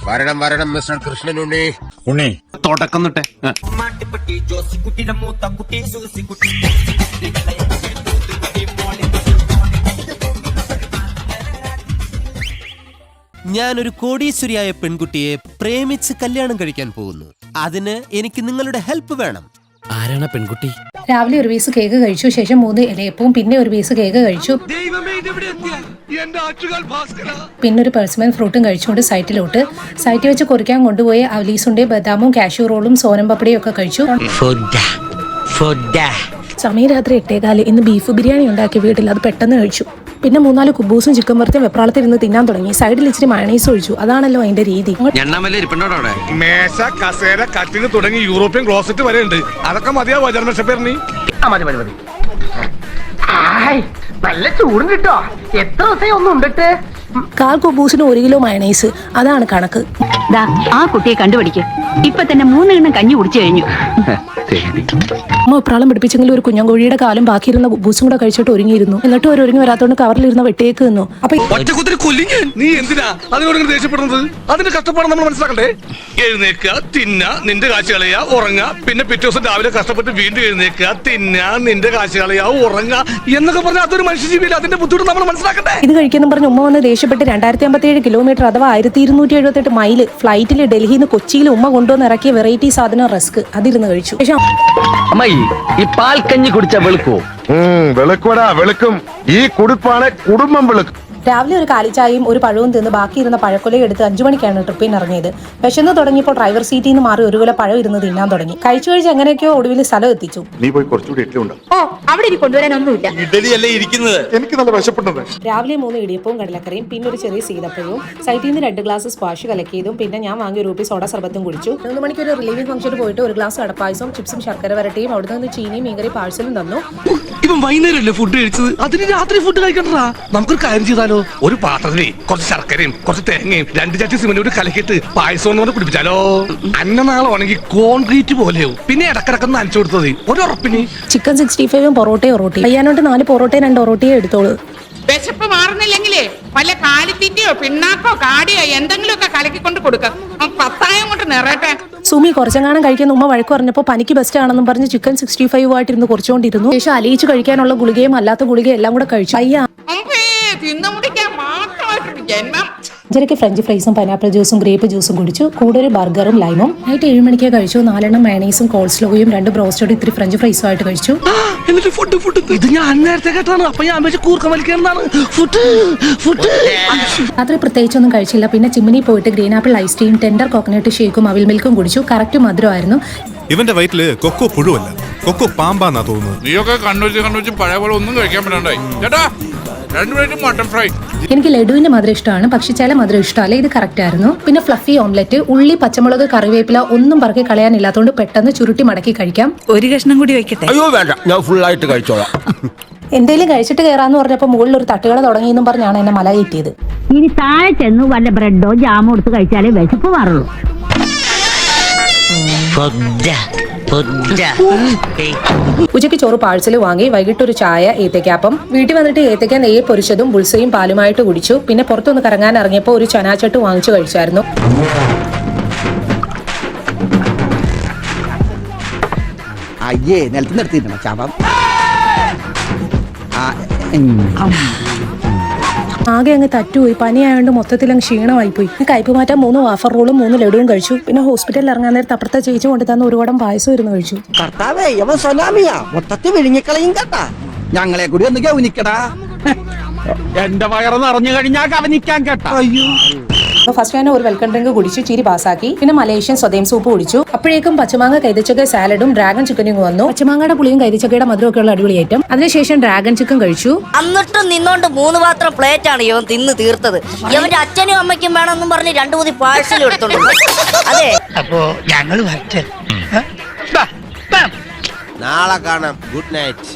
വരണം മിസ്റ്റർ കൃഷ്ണനുണ്ണി. ഉണ്ണി തുടക്കം തൊട്ടേ ഞാനൊരു കോടീശ്വരിയായ പെൺകുട്ടിയെ പ്രേമിച്ച് കല്യാണം കഴിക്കാൻ പോകുന്നു. അതിന് എനിക്ക് നിങ്ങളുടെ ഹെൽപ്പ് വേണം. ആരാണ് പെൺകുട്ടി? രാവിലെ ഒരു പീസ് കേക്ക് കഴിച്ചു, ശേഷം 3 ഇലയപ്പവും പിന്നെ ഒരു പീസ് കേക്ക് കഴിച്ചു, പിന്നെ ഒരു പേഴ്സമൻ ഫ്രൂട്ടും കഴിച്ചുകൊണ്ട് സൈറ്റിൽ വെച്ച് കുറിക്കാൻ കൊണ്ടുപോയി അവലീസുണ്ട്, ബദാമും കാഷ്യൂ റോളും സോനം പപ്പടിയും ഒക്കെ കഴിച്ചു. സമയം രാത്രി 8:15. ഇന്ന് ബീഫ് ബിരിയാണി ഉണ്ടാക്കി വീട്ടിൽ, അത് പെട്ടെന്ന് കഴിച്ചു. പിന്നെ 3-4 കുബൂസും ചിക്കൻ വറുത്തും വെപ്രാളത്തിരുന്ന് തിന്നാൻ തുടങ്ങി. സൈഡിൽ ഇച്ചിരി മയണീസ് ഒഴിച്ചു. അതാണല്ലോ അതിന്റെ രീതി. മേശ കസേര കട്ടിന് തുടങ്ങി യൂറോപ്യൻ ക്ലോസറ്റ് വരെ ഉണ്ട്. അതൊക്കെ മതിയാവോ ജന്മഷപ്പേറിനി? മതി. നല്ല ചൂടും കിട്ടോ. എത്ര ദിവസം ഒന്നും ഉണ്ടിട്ട് 1/4 കുബൂസിന് 1 കിലോ മയണീസ്, അതാണ് കണക്ക്. ആ കുട്ടിയെ കണ്ടുപിടിക്കും. ഇപ്പൊ തന്നെ 3 എണ്ണം കഞ്ഞി കുടിച്ചു കഴിഞ്ഞു. അമ്മ വെപ്രാളം പിടിപ്പിച്ചെങ്കിലും ഒരു കുഞ്ഞങ്കോഴിയുടെ കാലം ബാക്കിയിരുന്ന കുബൂസും കൂടെ കഴിച്ചിട്ട് ഒരുങ്ങിയിരുന്നു. എന്നിട്ട് ഒരു ഒരുങ്ങി വരാത്തോണ്ട് കവറിലിരുന്ന വെട്ടിയേക്ക് നിന്നു. അപ്പൊ നീ എന്തിനാ അതിനോട് ദേഷ്യപ്പെടുന്നത്? അതിന്റെ കഷ്ടപ്പാട് നമ്മൾ മനസ്സിലാക്കണ്ടേ? എഴുന്നേക്കുക, തിന്ന, നിന്റെ കാശ് കളയാ, ഉറങ്ങ, പിന്നെ പിറ്റേ ദിവസം രാവിലെ കഷ്ടപ്പെട്ട് വീണ്ടും എഴുന്നേക്കുക, തിന്ന, നിന്റെ കാശ് കളയാ, ഉറങ്ങ എന്നൊക്കെ പറഞ്ഞാൽ അതൊരു മനുഷ്യജീവിയിൽ അതിന്റെ ബുദ്ധിമുട്ട് നമ്മൾ മനസ്സിലാക്കണ്ടേ? ഇത് കഴിക്കുന്നു പറഞ്ഞ് ഉമ്മ വന്ന് ദേഷ്യപ്പെട്ട് 2057 കിലോമീറ്റർ അഥവാ 1278 മൈൽ ഫ്ലൈറ്റിൽ ഡൽഹിയിൽ നിന്ന് കൊച്ചിയിൽ ഉമ്മ കൊണ്ടുവന്ന് ഇറക്കിയ വെറൈറ്റി സാധനം റസ്ക്, അതിരുന്ന് കഴിച്ചു. ഈ പാൽ കഞ്ഞി കുടിച്ച വെളുക്കോ? വെളുക്കൂടാ, വെളുക്കും. ഈ കുടുപ്പാണ് കുടുംബം വെളുക്കും. രാവിലെ ഒരു കാലിച്ചായയും ഒരു പഴവും തിന്ന് ബാക്കിയിരുന്ന പഴക്കൊലയും എടുത്ത് 5 മണിക്കാണ് ട്രിപ്പിന് ഇറങ്ങിയത്. വിശന്ന് തുടങ്ങിയപ്പോൾ ഡ്രൈവർ സീറ്റിൽ നിന്ന് മാറി 1 കിലോ പഴം ഇരുന്ന് തിന്നാൻ തുടങ്ങി. കഴിച്ചു എങ്ങനെയൊക്കെയോ ഒടുവിൽ സ്ഥലം എത്തിച്ചു. നീ പോയി കുറച്ചുകൂടി ഇഡ്ഡലി ഉണ്ടോ? അവിടെ ഇനി കൊണ്ടുവരാനൊന്നുമില്ല. ഇഡലി അല്ലേ ഇരിക്കുന്നത്? എനിക്ക് നല്ല വിശപ്പുണ്ട്. രാവിലെ 3 ഇടിയപ്പവും കടലക്കറിയും പിന്നെ ഒരു ചെറിയ സീതപ്പഴവും, സൈറ്റിൽ നിന്ന് 2 ഗ്ലാസ് സ്ക്വാഷ് കലക്കിയതും പിന്നെ ഞാൻ വാങ്ങിയ ഒരു സോഡ സർബത്തും കുടിച്ചു. 3 മണിക്ക് ഒരു റിലീവിംഗ് ഫംഗ്ഷന് പോയിട്ട് 1 ഗ്ലാസ് കടപ്പായസവും ചിപ്സും ശർക്കര വരട്ടിയും അവിടെ നിന്ന് ചീനിയും മീൻകറി പാഴ്സലും തന്നു. ഇവൻ വൈകുന്നേരമല്ലേ ഫുഡ് കഴിച്ചത്? അതിന് രാത്രി ഫുഡ് കഴിക്കണ്ടാ. നമുക്കൊരു കാര്യം ചെയ്താലോ? ഒരു പാത്രത്തില് കുറച്ച് ശർക്കരയും കുറച്ച് തേങ്ങയും 2 ചട്ടി സിമന്റും കലക്കിയിട്ട് പായസം കൊണ്ട് കുടിപ്പിച്ചാലോ? അന്നനാളാണെങ്കിൽ കോൺക്രീറ്റ് പോലെയോ. പിന്നെ ഇടക്കിടക്ക് നനച്ചു കൊടുത്തത് ഒരു ഉറപ്പിന്. ചിക്കൻ 65 പൊറോട്ടയും ഒറോട്ടി. അയ്യാനോട്ട് 4 പൊറോട്ടയും 2 ഒറോട്ടിയും എടുത്തോളൂ. വിശപ്പ് മാറുന്നില്ലെങ്കിലേ വല്ല കാലിത്തീറ്റയോ പിണ്ണാക്കോ കാടിയോ എന്തെങ്കിലും ഒക്കെ കലക്കിക്കൊണ്ട് കൊടുക്കാം. 10 കൊണ്ട് നിറയട്ടെ. സുമി കുറച്ചെങ്ങാനും കഴിക്കാൻ ഉമ്മ വഴക്ക് പറഞ്ഞപ്പോൾ പനിക്ക് ബെസ്റ്റ് ആണെന്നും പറഞ്ഞ് ചിക്കൻ 65 ആയിട്ടിരുന്ന് കുറച്ചുകൊണ്ടിരുന്നു. ശേഷം അലിയിച്ച് കഴിക്കാനുള്ള ഗുളികയും അല്ലാത്ത ഗുളികയും എല്ലാം കൂടെ കഴിച്ചു. തിന്നു മുടിക്കാൻ മാത്രമായിട്ടൊരു ജന്മം. ജനക്ക് ഫ്രഞ്ച് ഫ്രൈസും പൈനാപ്പിൾ ജ്യൂസും ഗ്രേപ്പ് ജ്യൂസും കുടിച്ചു. കൂടെ ഒരു ബർഗറും ലൈമും. നൈറ്റ് 7 മണിക്ക് കഴിച്ചു. 4 എണ്ണം മയണീസും കോൾസ്ലോയും 2 ബ്രോസ്റ്റോടും 3 ഫ്രഞ്ച് ഫ്രൈസും ആയിട്ട് കഴിച്ചു. എന്നിട്ട് ഫുഡ് ഇത് ഞാൻ നേരത്തെ കേട്ടാണ്. അപ്പൊ ഞാൻ കൂർക്കം വലിക്കുന്നതാണ് ഫുഡ്. രാത്രി പ്രത്യേകിച്ചൊന്നും കഴിച്ചില്ല. പിന്നെ ചിമ്മിനി പോയിട്ട് ഗ്രീൻ ആപ്പിൾ ഐസ് ടീയും ടെൻഡർ കോക്കനട്ട് ഷേക്കും അവിൽ മിൽക്കും കുടിച്ചു. കറക്റ്റ് മധുരമായിരുന്നു. ഇവന്റെ വയറ്റില് കൊക്കോ പുഴുവല്ല, കൊക്കോ പാമ്പാന്നാ തോന്നുന്നത്. നീയൊക്കെ കണ്ണൂച്ച് പഴയ പോലെ ഒന്നും കഴിക്കാൻ പറ്റണ്ടായി ചേട്ടാ. 2 പ്ലേറ്റ് മട്ടൺ ഫ്രൈ. എനിക്ക് ലഡുവിന്റെ മധുരം ഇഷ്ടമാണ്, പക്ഷെ ചില മധുരം ഇഷ്ടമല്ല. ഇത് കറക്റ്റ് ആയിരുന്നു. പിന്നെ ഫ്ലഫി ഓംലെറ്റ്, ഉള്ളി, പച്ചമുളക്, കറിവേപ്പില ഒന്നും പറക്കി കളയാനില്ലാത്തതുകൊണ്ട് പെട്ടെന്ന് ചുരുട്ടി മടക്കി കഴിക്കാം. ഒരു കഷ്ണം കൂടി വെക്കട്ടെ? അയ്യോ വേണ്ട, ഞാൻ ഫുൾ ആയിട്ട് കഴിച്ചോളാം. എന്തെങ്കിലും കഴിച്ചിട്ട് കയറാന്ന് പറഞ്ഞപ്പോൾ മുകളിൽ ഒരു തട്ടുകട തുടങ്ങിയെന്നും പറഞ്ഞാണ് എന്നെ മല കയറ്റിയത്. ഇനി താഴെ ചെന്ന് വല്ല ബ്രെഡോ ജാമോ എടുത്ത് കഴിച്ചാലേ വിശപ്പ് മാറുള്ളൂ. ഉച്ചയ്ക്ക് ചോറ് പാഴ്സൽ വാങ്ങി. വൈകിട്ട് ഒരു ചായ, ഏത്തയ്ക്കാപ്പം. വീട്ടിൽ വന്നിട്ട് ഏത്തയ്ക്ക നെയ്യ് പൊരിച്ചതും ബുൾസയും പാലുമായിട്ട് കുടിച്ചു. പിന്നെ പുറത്തൊന്ന് കറങ്ങാൻ ഇറങ്ങിയപ്പോൾ ഒരു ചനാച്ചട്ട് വാങ്ങിച്ചു കഴിച്ചായിരുന്നു. അയ്യേ നിലത്ത് നിർത്തിയിട്ടുണ്ട് ചാപം. ആകെ അങ്ങ് തറ്റുപോയി. പനിയായതുകൊണ്ട് മൊത്തത്തിൽ അങ്ങ് ക്ഷീണമായി പോയി. കയ്പ് മാറ്റാൻ 3 വാഫർ റോളും 3 ലഡുവും കഴിച്ചു. പിന്നെ ഹോസ്പിറ്റലിൽ ഇറങ്ങാൻ നേരത്തെ അപ്പുറത്തെ ചേച്ചി കൊണ്ട് തന്ന 1 കുടം പായസം ഇരുന്ന് കഴിച്ചു. കർത്താവേ ഇവൻ സൊനാമിയാ, മൊത്തത്തിൽ വിഴുങ്ങിക്കളയും കേട്ടാ. ഞങ്ങളെ കൂടി ഒന്ന് ഗവനിക്കടാ. എന്റെ വയറ് നിറഞ്ഞു കഴിഞ്ഞാൽ ഗവനിക്കാൻ കേട്ടാ. അയ്യോ. ഫസ്റ്റ് ഞാൻ ഒരു വെൽക്കം ഡ്രിങ്ക് കുടിച്ചു, ചിരി പാസാക്കി. പിന്നെ മലേഷ്യൻ സ്വദേശം സൂപ്പ് കുടിച്ചു. അപ്പോഴേക്കും പച്ചമാങ്ങ കൈതച്ചക്ക സാലഡും ഡ്രാഗൺ ചിക്കനും വന്നു. പച്ചമാങ്ങയുടെ പുളിയും കൈതച്ചക്കയുടെ മധുരം ഒക്കെ ഉള്ള അടിപൊളി ഐറ്റം. അതിനുശേഷം ഡ്രാഗൺ ചിക്കൻ കഴിച്ചു. എന്നിട്ടും നിന്നോണ്ട് 3 പാത്രം പ്ലേറ്റ് ആണ് ഇവൻ തിന്ന് തീർത്തത്. ഇവന്റെ അച്ഛനും അമ്മയ്ക്കും വേണമെന്നും പറഞ്ഞ് 2 കൂടി പാഴ്സലും എടുത്തോണ്ട്. അതെ, അപ്പോ ഞങ്ങൾ വരട്ടെ. നാളെ കാണാം. Good night.